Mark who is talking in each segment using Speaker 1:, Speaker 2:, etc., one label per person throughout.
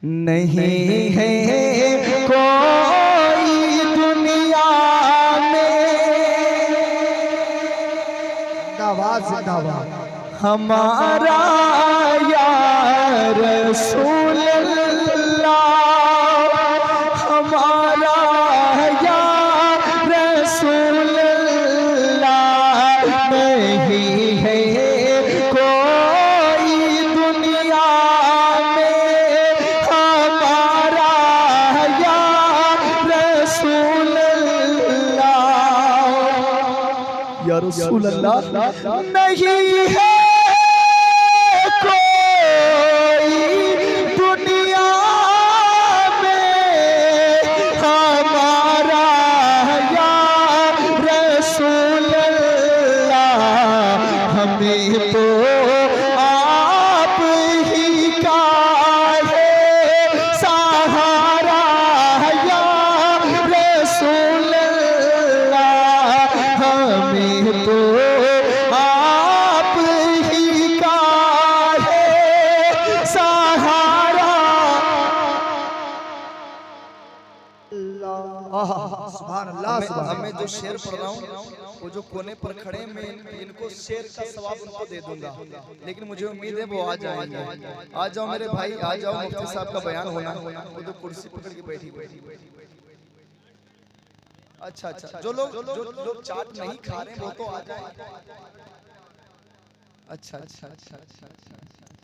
Speaker 1: नहीं है कोई दुनिया में हमारा या रसूल अल्लाह, हमारा या रसूल अल्लाह। नहीं है कोई दुनिया में हमारा या रसूल अल्लाह। या रसूल अल्लाह नहीं है तो आप ही का है सहारा या रसूल अल्लाह। हमें तो आप ही का है सहारा। मैं जो शेर पढ़ रहा हूँ वो जो कोने पर खड़े मैं इनको शेर का सवाब उनको दे दूंगा, लेकिन मुझे उम्मीद है वो आ जाएंगे। आ जाओ मेरे भाई, आ जाओ। मुफ्ती साहब का बयान होना, वो जो कुर्सी पकड़ के बैठी। अच्छा, जो लोग चाट नहीं खा रहे वो तो आ जाए।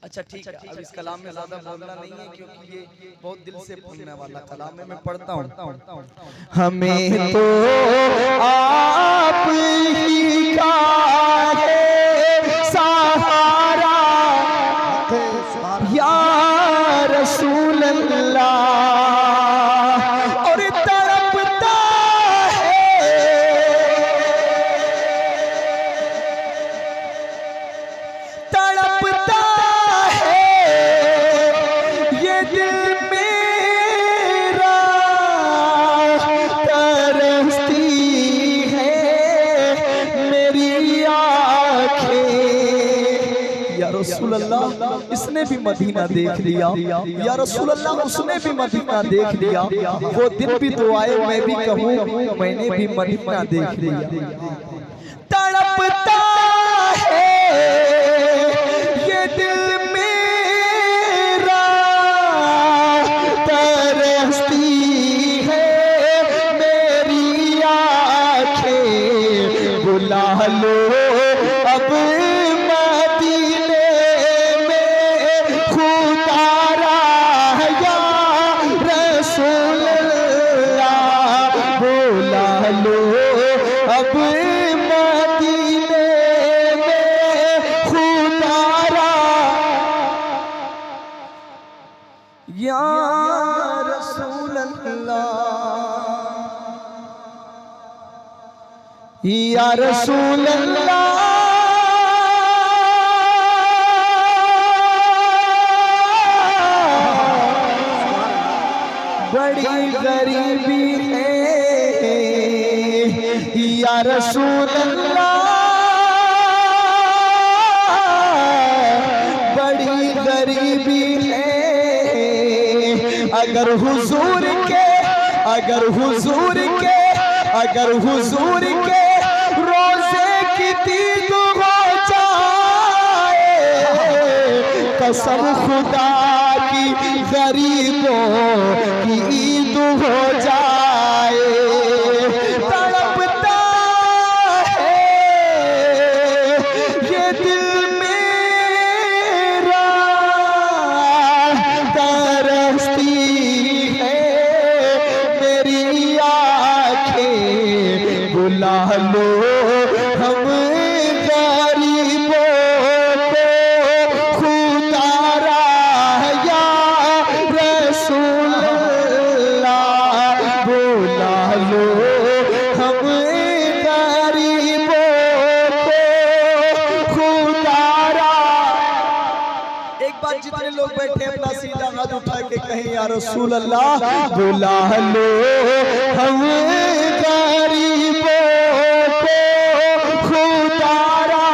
Speaker 1: अच्छा ठीक है। अब इस कलाम में ज्यादा बोलना नहीं है क्योंकि ये बहुत दिल से बोलने वाला कलाम है। मैं पढ़ता हूँ। हमें तो आप ही का है सहारा या रसूल अल्लाह। और तड़पता है ये दिल मेरा, तरसती है मेरी आँखें। या रसूल अल्लाह इसने भी मदीना देख लिया। या रसूल अल्लाह उसने भी मदीना देख लिया। वो दिन भी तो आए मैं भी कहूँ मैंने भी मदीना देख लिया। तड़पता है ये दिल मेरा, तरसती है मेरी आँखें। बुला लो अब मदीने में खुदारा या रसूल अल्लाह। बुला लो अब मदीने में खुदारा या रसूल अल्लाह। या रसूल अल्लाह बड़ी गरीबी है। या रसूल अल्लाह बड़ी गरीबी है। अगर हुजूर के रोजे की दीद हो जाए, कसम खुदा की गरीबों की ईद हो जाए। तड़पता है ये दिल मेरा, तरसती है मेरी आँखें। बुला लो हम गरीबों को खुदारा या रसूल अल्लाह। बुला लो हम गरीबों को खुदारा। एक बार जितने लोग बैठे अपना सीधा हाथ उठा के कहें या रसूल अल्लाह। बुला लो हम गरीबों को खुदारा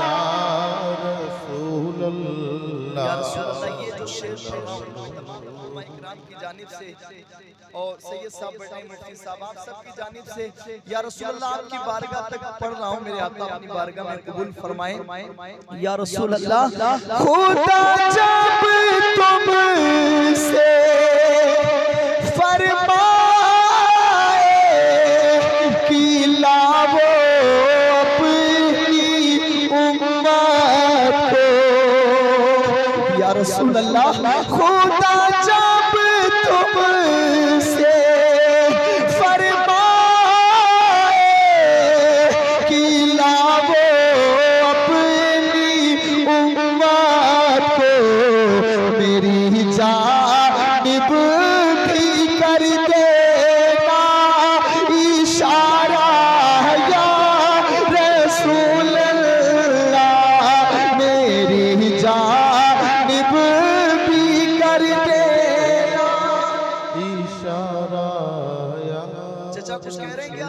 Speaker 1: या रसूल अल्लाह। ये जो शेर की जानिब से और सैयद साहब बैठे मुफ्ती साहब आप सबकी जानिब से या रसूल अल्लाह आपकी बारगाह तक पढ़ रहा हूँ, मेरे आका अपनी बारगाह में कबूल फरमाएं। या रसूल अल्लाह खुदा जब तुमसे फरमाए कि लाओ अपनी उम्मत को, या रसूल अल्लाह खुदा जब तुमसे फरमाए कि लाओ अपनी उम्मत को, मेरी जानिब भी कर देना इशारा या रसूल अल्लाह, मेरी जानिब भी कर देना इशारा या। चाचा कुछ कह रहे हैं क्या?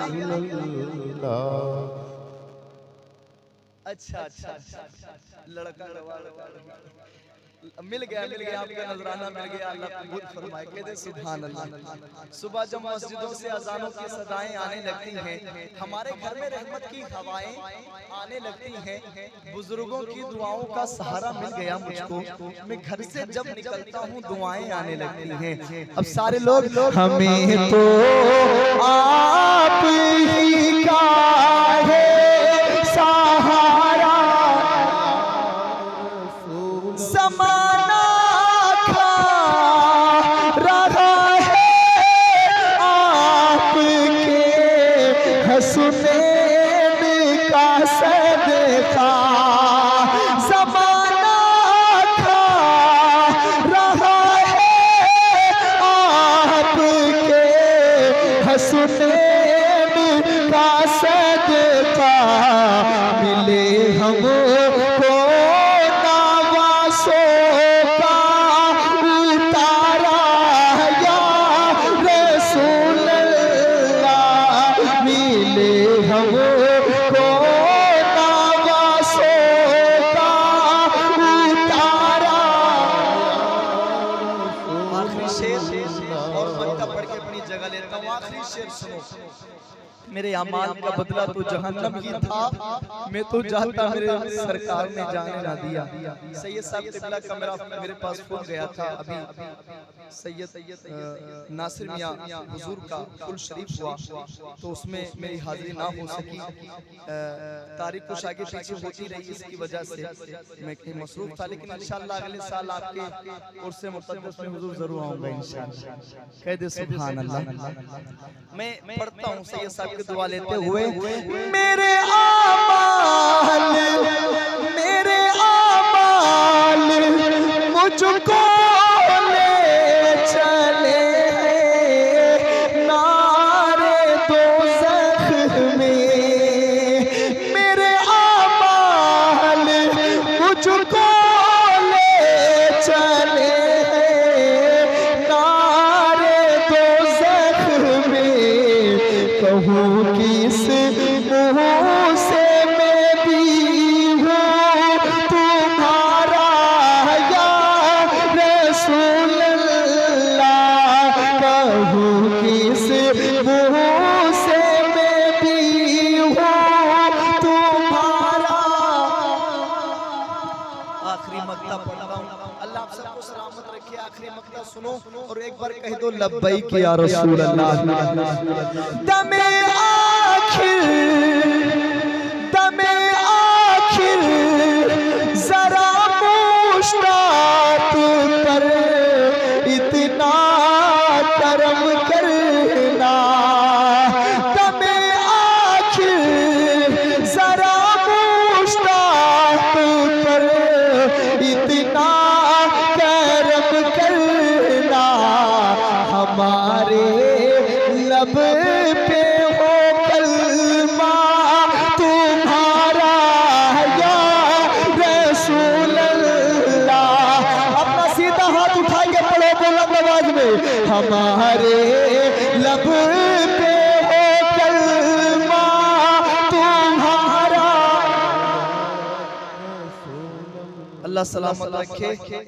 Speaker 1: अच्छा अच्छा लड़का मिल गया आपका नजराना मिल गया, अल्लाह कबूल फरमाए। कहते सुभान अल्लाह। सुबह जब मस्जिदों से अजानों की सदाएं आने लगती हैं, हमारे घर में रहमत की हवाएं आने लगती हैं, बुजुर्गों की दुआओं का सहारा मिल गया मुझको, मैं घर से जब निकलता हूँ दुआएं आने लगती हैं। अब सारे लोग हमें तो आप ही का है सहारा, समाना खा रहा है आपके हसनैन का सदका, समाना खा रहा है आपके हसनैन का सदका, मिले हमको मेरे अमाल का बदला तो जहन्नम ही था, मैं तो जाता मेरे सरकार ने जाने ना दिया। सैयद साहब तिबला का मेरे पास फोन गया था अभी, सैयद नासिर मियां हुजूर का कुल शरीफ हुआ, तो उसमें मेरी हाजिरी ना हो सकी, तारीख कुछ आगे पीछे होती रही, इसकी वजह से मैं कहीं मसरूफ था, लेकिन इंशाअल्लाह अगले साल आपके उर्स मुक़द्दस में हुजूर जरूर आऊंगा इंशाअल्लाह। कह दे सुभान अल्लाह। मैं पढ़ता हूँ सैयद साहब की दुआ लेते हुए, मेरे आमाल मुझको ले चले नारे दोज़ख में, मेरे आमाल मुझको ले चले नारे दोज़ख में, कहूँ किस मुँह से मैं भी हूँ तुम्हारा या रसूल अल्लाह, कहूँ किस मुँह से मैं भी हूँ तुम्हारा। आखिरी मक्ता पढ़ता हूँ, अल्लाह आप सबको सलामत रखे। आखिरी मक्ता सुनो और एक बार कह दो लब्बैक या रसूल अल्लाह। दमे आखिर जरा मुश्ताक पर इतना करम करना, दमे आखिर जरा मुश्ताक पर इतना करम करना, हमारे लब पे हो कलमा तुम्हारा या रसूल अल्लाह। अपना सीधा हाथ उठा के पढ़ो बुलंद आवाज में, हमारे लब पे हो कलमा तुम्हारा। अल्लाह सलामत रखे।